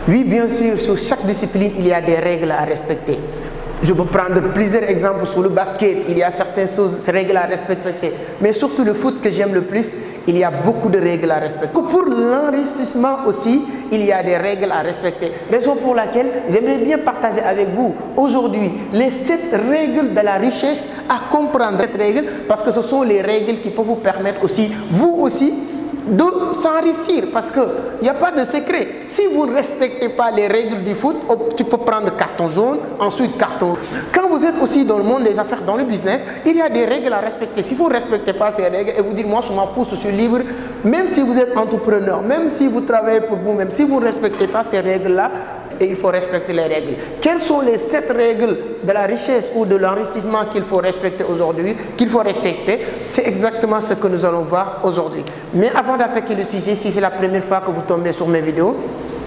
Oui, bien sûr, sur chaque discipline, il y a des règles à respecter. Je peux prendre plusieurs exemples sur le basket, il y a certaines choses, règles à respecter. Mais surtout le foot que j'aime le plus, il y a beaucoup de règles à respecter. Pour l'enrichissement aussi, il y a des règles à respecter. Raison pour laquelle j'aimerais bien partager avec vous aujourd'hui les 7 règles de la richesse à comprendre. Cette règle, parce que ce sont les règles qui peuvent vous permettre aussi, vous aussi, de s'enrichir, parce qu'il n'y a pas de secret. Si vous ne respectez pas les règles du foot, tu peux prendre carton jaune, ensuite carton. Quand vous êtes aussi dans le monde des affaires, dans le business, il y a des règles à respecter. Si vous ne respectez pas ces règles et vous dites, moi je m'en fous, je suis libre, même si vous êtes entrepreneur, même si vous travaillez pour vous-même, si vous ne respectez pas ces règles-là, et il faut respecter les règles. Quelles sont les 7 règles de la richesse ou de l'enrichissement qu'il faut respecter aujourd'hui, qu'il faut respecter? C'est exactement ce que nous allons voir aujourd'hui. Mais avant d'attaquer le sujet, si c'est la première fois que vous tombez sur mes vidéos,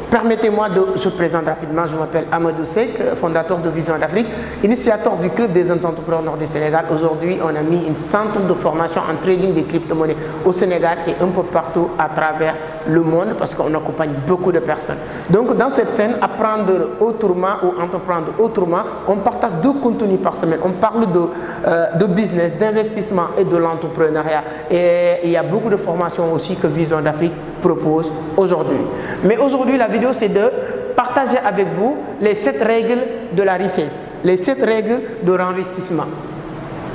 permettez-moi de se présenter rapidement. Je m'appelle Amadou Seck, fondateur de Vision d'Afrique, initiateur du Club des jeunes entrepreneurs du Sénégal. Aujourd'hui, on a mis un centre de formation en trading des crypto-monnaies au Sénégal et un peu partout à travers le monde parce qu'on accompagne beaucoup de personnes. Donc, dans cette scène, apprendre autrement ou entreprendre autrement, on partage 2 contenus par semaine. On parle de business, d'investissement et de l'entrepreneuriat. Et il y a beaucoup de formations aussi que Vision d'Afrique propose aujourd'hui. Mais aujourd'hui, la vidéo, c'est de partager avec vous les 7 règles de la richesse, les 7 règles de l'enrichissement.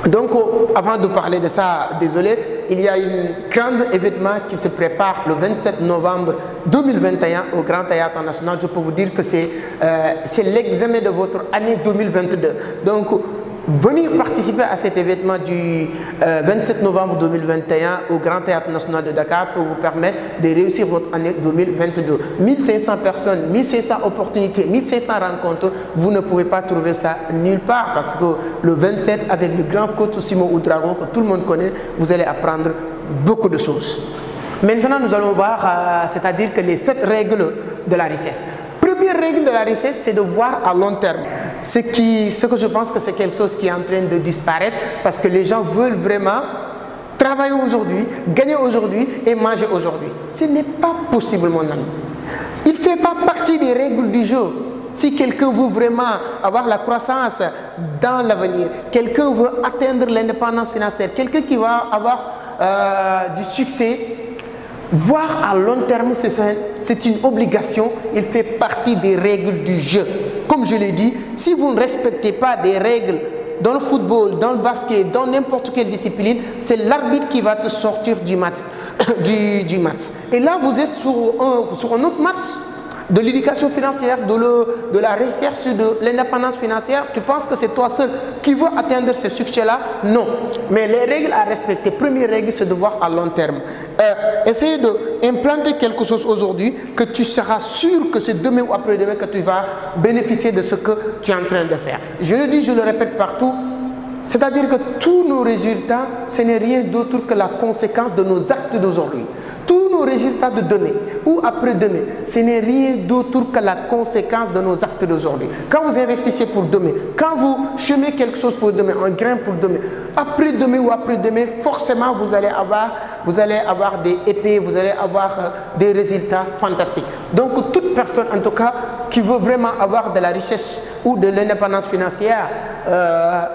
Donc, avant de parler de ça, désolé, il y a un grand événement qui se prépare le 27 novembre 2021 au Grand Théâtre National. Je peux vous dire que c'est l'examen de votre année 2022. Donc, venir participer à cet événement du 27 novembre 2021 au Grand Théâtre National de Dakar peut vous permettre de réussir votre année 2022. 1500 personnes, 1500 opportunités, 1500 rencontres, vous ne pouvez pas trouver ça nulle part parce que le 27 avec le grand coach Simon Oudragon que tout le monde connaît, vous allez apprendre beaucoup de choses. Maintenant, nous allons voir, c'est-à-dire que les 7 règles de la richesse. Première règle de la richesse, c'est de voir à long terme. Ce que je pense que c'est quelque chose qui est en train de disparaître parce que les gens veulent vraiment travailler aujourd'hui, gagner aujourd'hui et manger aujourd'hui. Ce n'est pas possible, mon ami. Il ne fait pas partie des règles du jeu. Si quelqu'un veut vraiment avoir la croissance dans l'avenir, quelqu'un veut atteindre l'indépendance financière, quelqu'un qui va avoir du succès, voir à long terme, c'est une obligation, il fait partie des règles du jeu. Comme je l'ai dit, si vous ne respectez pas des règles dans le football, dans le basket, dans n'importe quelle discipline, c'est l'arbitre qui va te sortir du match. Et là, vous êtes sur un autre match de l'éducation financière, de la recherche de l'indépendance financière. Tu penses que c'est toi seul qui veux atteindre ce succès-là? Non. Mais les règles à respecter, première règle, c'est de voir à long terme. Essayez d'implanter quelque chose aujourd'hui que tu seras sûr que c'est demain ou après-demain que tu vas bénéficier de ce que tu es en train de faire. Je le dis, je le répète partout. C'est-à-dire que tous nos résultats, ce n'est rien d'autre que la conséquence de nos actes d'aujourd'hui. Tous nos résultats de demain ou après-demain, ce n'est rien d'autre que la conséquence de nos actes d'aujourd'hui. Quand vous investissez pour demain, quand vous semez quelque chose pour demain, un grain pour demain, après-demain ou après-demain, forcément vous allez avoir des épées, vous allez avoir des résultats fantastiques. Donc toute personne en tout cas qui veut vraiment avoir de la richesse ou de l'indépendance financière,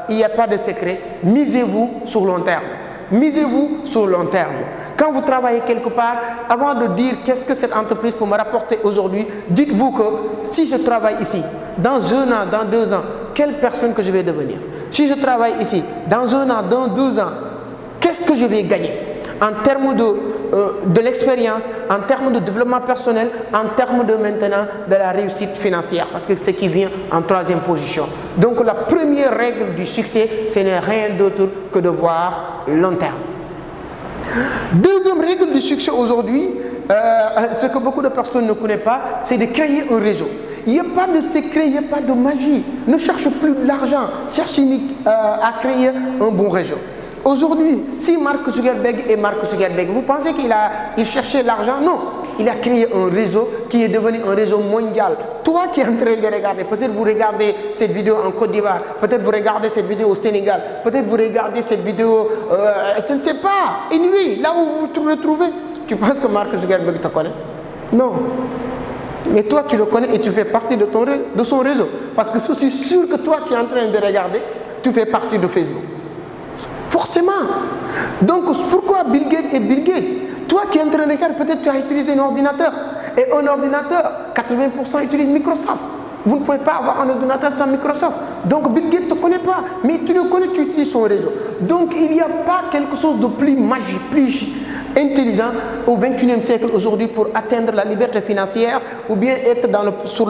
il n'y a pas de secret, misez-vous sur long terme. Misez-vous sur long terme. Quand vous travaillez quelque part, avant de dire qu'est-ce que cette entreprise peut me rapporter aujourd'hui, dites-vous que si je travaille ici, dans 1 an, dans 2 ans, quelle personne que je vais devenir? Si je travaille ici, dans 1 an, dans 2 ans, qu'est-ce que je vais gagner? En termes de l'expérience, en termes de développement personnel, en termes de maintenant de la réussite financière, parce que c'est ce qui vient en 3e position. Donc la première règle du succès, ce n'est rien d'autre que de voir long terme. Deuxième règle du succès aujourd'hui, ce que beaucoup de personnes ne connaissent pas, c'est de créer un réseau. Il n'y a pas de secret, il n'y a pas de magie. Ne cherche plus de l'argent, cherche à créer un bon réseau. Aujourd'hui, si Mark Zuckerberg est Mark Zuckerberg, vous pensez qu'il cherchait l'argent? Non. Il a créé un réseau qui est devenu un réseau mondial. Toi qui es en train de regarder, peut-être vous regardez cette vidéo en Côte d'Ivoire, peut-être vous regardez cette vidéo au Sénégal, peut-être vous regardez cette vidéo, je ne sais pas, une nuit, là où vous vous retrouvez. Tu penses que Mark Zuckerberg te connaît? Non. Mais toi, tu le connais et tu fais partie de son réseau. Parce que je suis sûr que toi qui es en train de regarder, tu fais partie de Facebook. Forcément. Donc, pourquoi Bill Gates et Bill Gates? Toi qui es en train de regarder, peut-être tu as utilisé un ordinateur. Et un ordinateur, 80% utilise Microsoft. Vous ne pouvez pas avoir un ordinateur sans Microsoft. Donc Bill Gates ne te connaît pas, mais tu le connais, tu utilises son réseau. Donc il n'y a pas quelque chose de plus magique, plus intelligent au XXIe siècle aujourd'hui pour atteindre la liberté financière ou bien être sur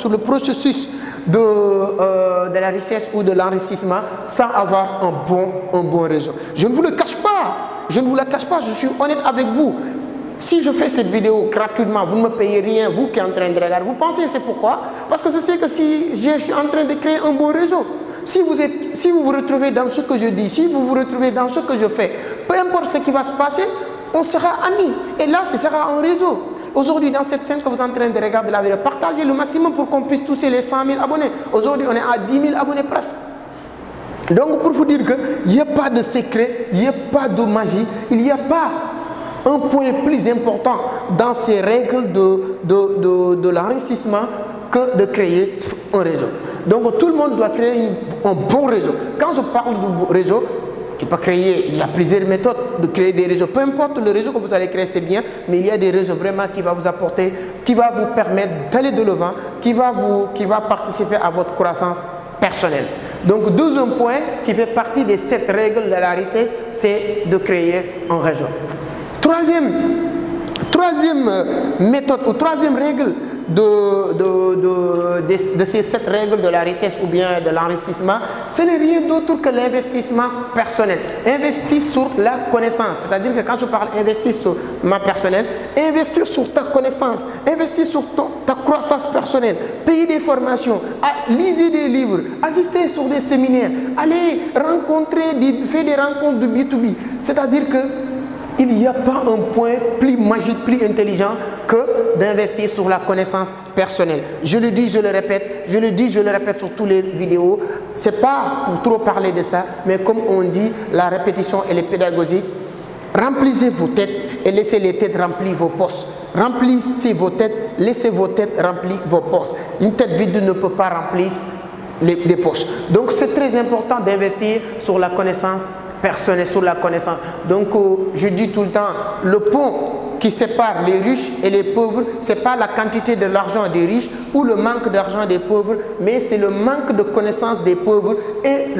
le processus de la richesse ou de l'enrichissement sans avoir un bon réseau. Je ne vous le cache pas, je suis honnête avec vous. Si je fais cette vidéo gratuitement, vous ne me payez rien, vous qui êtes en train de regarder, vous pensez c'est pourquoi? Parce que je sais que si je suis en train de créer un bon réseau, si vous vous retrouvez dans ce que je dis, si vous vous retrouvez dans ce que je fais, peu importe ce qui va se passer, on sera amis. Et là, ce sera un réseau. Aujourd'hui, dans cette scène que vous êtes en train de regarder la vidéo, partagez le maximum pour qu'on puisse toucher les 100 000 abonnés. Aujourd'hui, on est à 10 000 abonnés presque. Donc, pour vous dire qu'il n'y a pas de secret, il n'y a pas de magie, il n'y a pas un point plus important dans ces règles de l'enrichissement que de créer un réseau. Donc tout le monde doit créer un bon réseau. Quand je parle de réseau, tu peux créer, il y a plusieurs méthodes de créer des réseaux. Peu importe le réseau que vous allez créer, c'est bien, mais il y a des réseaux vraiment qui vont vous apporter, qui va vous permettre d'aller de l'avant, qui va participer à votre croissance personnelle. Donc deuxième point qui fait partie des 7 règles de la richesse, c'est de créer un réseau. Troisième méthode ou troisième règle de ces 7 règles de la richesse ou bien de l'enrichissement, ce n'est rien d'autre que l'investissement personnel. Investir sur la connaissance. C'est-à-dire que quand je parle investir sur ma personnelle, investir sur ta connaissance, investir sur ta croissance personnelle, payer des formations, lisez des livres, assister sur des séminaires, aller faire des rencontres de B2B. C'est-à-dire que il n'y a pas un point plus magique, plus intelligent que d'investir sur la connaissance personnelle. Je le dis, je le répète, sur toutes les vidéos. Ce n'est pas pour trop parler de ça, mais comme on dit, la répétition elle est pédagogique. Remplissez vos têtes et laissez les têtes remplir vos poches. Remplissez vos têtes, laissez vos têtes remplir vos poches. Une tête vide ne peut pas remplir les poches. Donc c'est très important d'investir sur la connaissance personnelle, sur la connaissance. Donc je dis tout le temps, le pont qui sépare les riches et les pauvres, ce n'est pas la quantité de l'argent des riches ou le manque d'argent des pauvres, mais c'est le manque de connaissance des pauvres et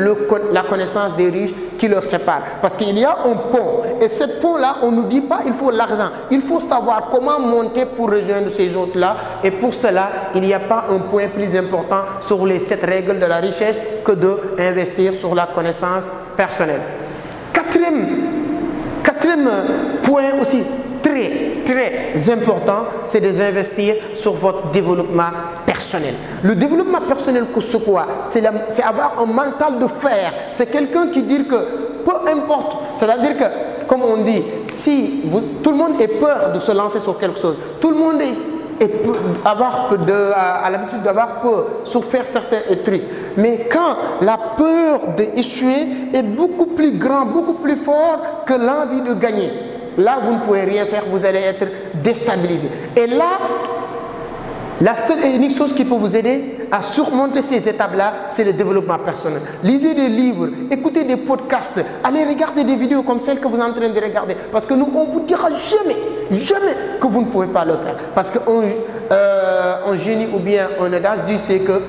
la connaissance des riches qui leur sépare. Parce qu'il y a un pont et ce pont-là, on ne nous dit pas il faut l'argent. Il faut savoir comment monter pour rejoindre ces autres-là. Et pour cela, il n'y a pas un point plus important sur les 7 règles de la richesse que d'investir sur la connaissance personnelle. Quatrième point aussi très important, c'est d'investir sur votre développement personnel. Le développement personnel, c'est quoi? C'est avoir un mental de fer. C'est quelqu'un qui dit que peu importe, c'est-à-dire que, comme on dit, tout le monde a peur de se lancer sur quelque chose. Tout le monde a l'habitude d'avoir peur sur faire certains trucs. Mais quand la peur d'échouer est beaucoup plus grande, beaucoup plus forte que l'envie de gagner, là vous ne pouvez rien faire, vous allez être déstabilisé. Et là, la seule et unique chose qui peut vous aider à surmonter ces étapes-là, c'est le développement personnel. Lisez des livres, écoutez des podcasts, allez regarder des vidéos comme celles que vous êtes en train de regarder. Parce que nous, on ne vous dira jamais que vous ne pouvez pas le faire. Parce qu'un génie ou bien un audace dit c'est que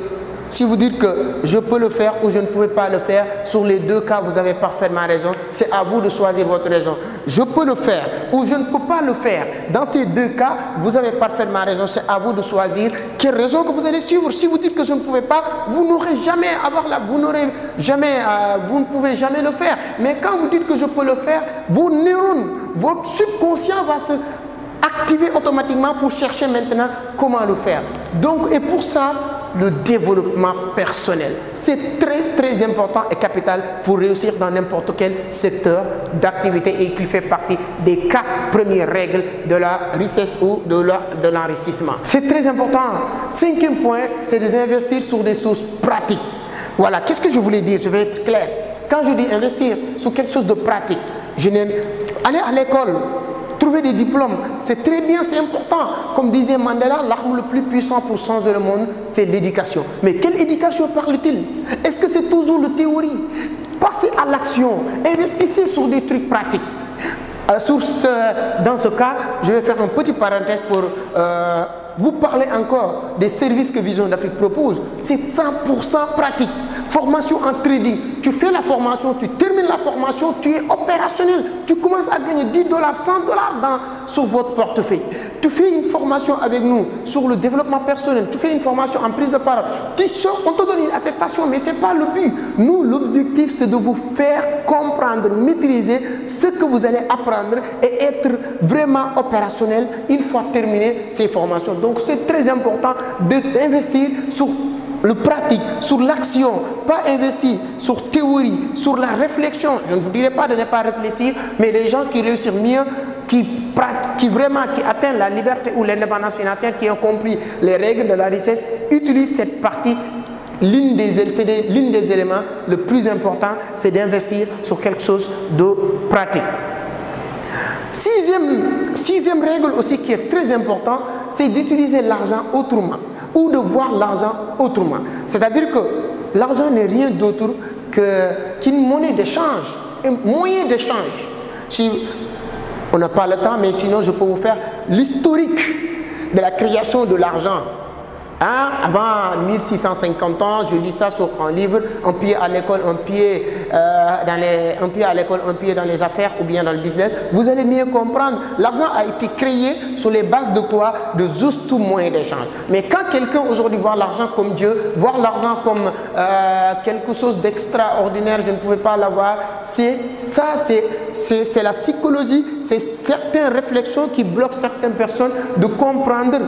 si vous dites que je peux le faire ou je ne pouvais pas le faire, sur les 2 cas, vous avez parfaitement raison. C'est à vous de choisir votre raison. Je peux le faire ou je ne peux pas le faire. Dans ces 2 cas, vous avez parfaitement raison. C'est à vous de choisir quelle raison que vous allez suivre. Si vous dites que je ne pouvais pas, vous n'aurez jamais vous ne pouvez jamais le faire. Mais quand vous dites que je peux le faire, vos neurones, votre subconscient va se activer automatiquement pour chercher maintenant comment le faire. Donc, et pour ça, le développement personnel, c'est très important et capital pour réussir dans n'importe quel secteur d'activité et qui fait partie des 4 premières règles de la richesse ou de l'enrichissement. C'est très important. 5e point, c'est d'investir sur des sources pratiques. Voilà, qu'est-ce que je voulais dire? Je vais être clair. Quand je dis investir sur quelque chose de pratique, allez à l'école, trouvez trouver des diplômes, c'est très bien, c'est important. Comme disait Mandela, l'arme le plus puissant pour changer le monde, c'est l'éducation. Mais quelle éducation parle-t-il? Est-ce que c'est toujours la théorie? Passez à l'action, investissez sur des trucs pratiques. Dans ce cas, je vais faire une petite parenthèse pour vous parler encore des services que Vision d'Afrique propose. C'est 100% pratique. Formation en trading. Tu fais la formation, tu termines la formation, tu es opérationnel. Tu commences à gagner 10 $, 100 $ sur votre portefeuille. Tu fais une formation avec nous sur le développement personnel. Tu fais une formation en prise de parole. Tu sors, on te donne une attestation, mais ce n'est pas le but. Nous, l'objectif, c'est de vous faire comprendre, maîtriser ce que vous allez apprendre et être vraiment opérationnel une fois terminé ces formations. Donc, c'est très important d'investir sur le pratique, sur l'action, pas investir sur théorie, sur la réflexion. Je ne vous dirai pas de ne pas réfléchir, mais les gens qui réussissent mieux, qui atteignent la liberté ou l'indépendance financière, qui ont compris les règles de la richesse, utilisent cette partie. L'une des éléments le plus important, c'est d'investir sur quelque chose de pratique. Sixième règle aussi qui est très importante, c'est d'utiliser l'argent autrement ou de voir l'argent autrement. C'est-à-dire que l'argent n'est rien d'autre qu'une monnaie d'échange, un moyen d'échange. Si on n'a pas le temps, mais sinon je peux vous faire l'historique de la création de l'argent. Avant 1650 ans, je lis ça sur un livre, un pied à l'école, un pied à l'école, un pied dans les affaires ou bien dans le business. Vous allez mieux comprendre. L'argent a été créé sur les bases de quoi? De juste moyen d'échange. Mais quand quelqu'un aujourd'hui voit l'argent comme Dieu, voit l'argent comme quelque chose d'extraordinaire, je ne pouvais pas l'avoir, c'est la psychologie, c'est certaines réflexions qui bloquent certaines personnes de comprendre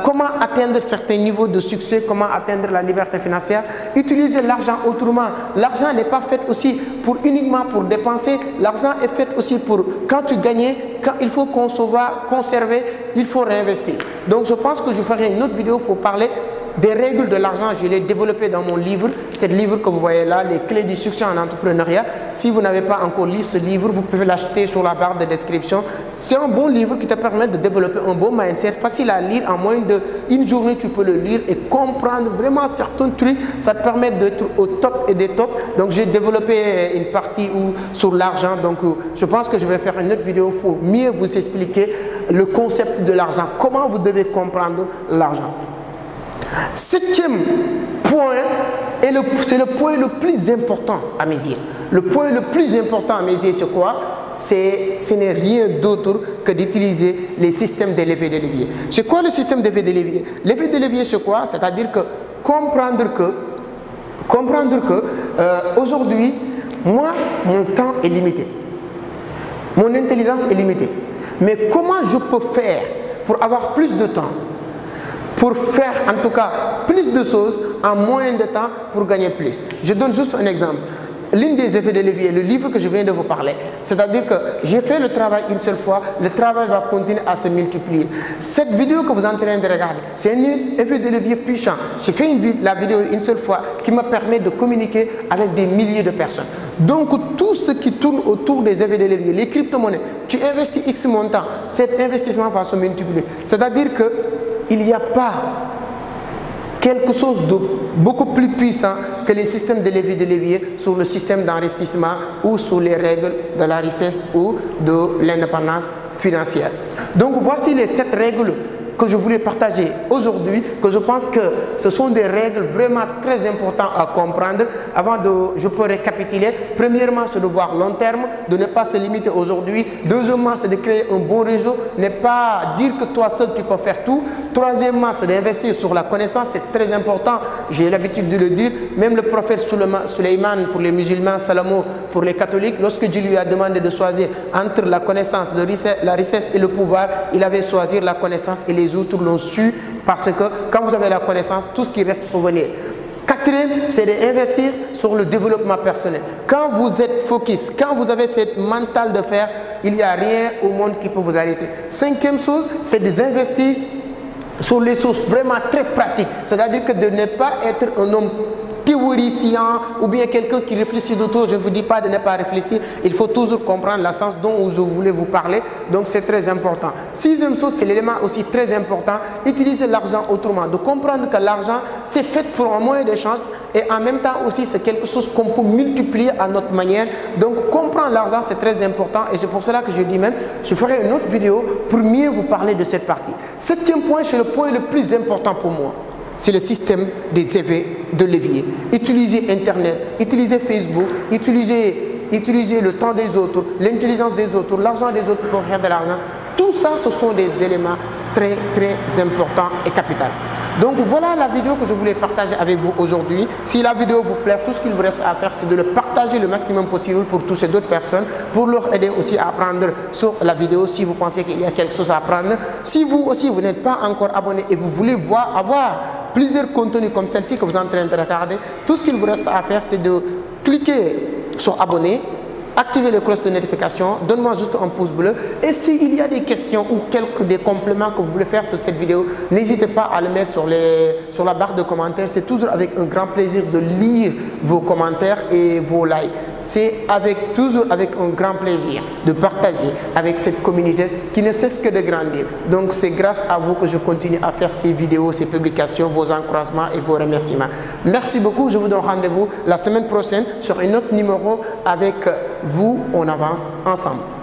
comment atteindre certains niveaux de succès, comment atteindre la liberté financière. Utiliser l'argent autrement. L'argent n'est pas fait aussi uniquement pour dépenser. L'argent est fait aussi pour quand tu gagnes, quand il faut conserver, il faut réinvestir. Donc je pense que je ferai une autre vidéo pour parler des règles de l'argent. Je l'ai développé dans mon livre, c'est le livre que vous voyez là, les clés du succès en entrepreneuriat. Si vous n'avez pas encore lu ce livre, vous pouvez l'acheter sur la barre de description. C'est un bon livre qui te permet de développer un bon mindset, facile à lire. En moins d'une journée, tu peux le lire et comprendre vraiment certains trucs. Ça te permet d'être au top et des tops. Donc j'ai développé une partie sur l'argent. Donc je pense que je vais faire une autre vidéo pour mieux vous expliquer le concept de l'argent, comment vous devez comprendre l'argent. Septième point, c'est le point le plus important à mes yeux. Le point le plus important à mes yeux, c'est quoi? Ce n'est rien d'autre que d'utiliser les systèmes d'effet de levier. C'est quoi le système d'effet de levier? L'effet de levier, c'est quoi? C'est-à-dire que comprendre que aujourd'hui, moi, mon temps est limité. Mon intelligence est limitée. Mais comment je peux faire pour avoir plus de temps? Pour faire en tout cas plus de choses en moins de temps pour gagner plus. Je donne juste un exemple. L'une des effets de levier, le livre que je viens de vous parler, c'est-à-dire que j'ai fait le travail une seule fois, le travail va continuer à se multiplier. Cette vidéo que vous êtes en train de regarder, c'est un effet de levier puissant. J'ai fait la vidéo une seule fois qui me permet de communiquer avec des milliers de personnes. Donc tout ce qui tourne autour des effets de levier, les crypto-monnaies, tu investis X montant, cet investissement va se multiplier. C'est-à-dire qu'il n'y a pas quelque chose de beaucoup plus puissant que les systèmes de levier sur le système d'enrichissement ou sur les règles de la richesse ou de l'indépendance financière. Donc voici les 7 règles que je voulais partager aujourd'hui, que je pense que ce sont des règles vraiment très importantes à comprendre. Je peux récapituler. Premièrement, c'est de voir long terme, de ne pas se limiter aujourd'hui. Deuxièmement, c'est de créer un bon réseau, ne pas dire que toi seul tu peux faire tout. Troisièmement, c'est d'investir sur la connaissance, c'est très important. J'ai l'habitude de le dire. Même le prophète Suleiman pour les musulmans, Salomon pour les catholiques, lorsque Dieu lui a demandé de choisir entre la connaissance, la richesse et le pouvoir, il avait choisi la connaissance et les autres l'ont su parce que quand vous avez la connaissance, tout ce qui reste peut venir. Quatrième, c'est d'investir sur le développement personnel. Quand vous êtes focus, quand vous avez cette mentale de faire, il n'y a rien au monde qui peut vous arrêter. Cinquième chose, c'est d'investir sur les choses vraiment très pratiques. C'est-à-dire que de ne pas être un homme théoricien ou bien quelqu'un qui réfléchit d'autres. Je ne vous dis pas de ne pas réfléchir. Il faut toujours comprendre le sens dont je voulais vous parler. Donc, c'est très important. Sixième chose, c'est l'élément aussi très important. Utiliser l'argent autrement. De comprendre que l'argent, c'est fait pour un moyen d'échange et en même temps aussi, c'est quelque chose qu'on peut multiplier à notre manière. Donc, comprendre l'argent, c'est très important et c'est pour cela que je dis même, je ferai une autre vidéo pour mieux vous parler de cette partie. Septième point, c'est le point le plus important pour moi. C'est le système des effets de levier. Utiliser Internet, utiliser Facebook, utiliser le temps des autres, l'intelligence des autres, l'argent des autres pour faire de l'argent. Tout ça, ce sont des éléments très importants et capitaux. Donc voilà la vidéo que je voulais partager avec vous aujourd'hui. Si la vidéo vous plaît, tout ce qu'il vous reste à faire, c'est de le partager le maximum possible pour toucher d'autres personnes, pour leur aider aussi à apprendre sur la vidéo si vous pensez qu'il y a quelque chose à apprendre. Si vous aussi, vous n'êtes pas encore abonné et vous voulez avoir plusieurs contenus comme celle-ci que vous êtes en train de regarder, tout ce qu'il vous reste à faire, c'est de cliquer sur abonner, activez le cloche de notification, donne-moi juste un pouce bleu et s'il y a des questions ou des compléments que vous voulez faire sur cette vidéo, n'hésitez pas à le mettre sur la barre de commentaires. C'est toujours avec un grand plaisir de lire vos commentaires et vos likes. C'est toujours avec un grand plaisir de partager avec cette communauté qui ne cesse que de grandir. Donc c'est grâce à vous que je continue à faire ces vidéos, ces publications, vos encouragements et vos remerciements. Merci beaucoup, je vous donne rendez-vous la semaine prochaine sur un autre numéro avec vous. On avance ensemble.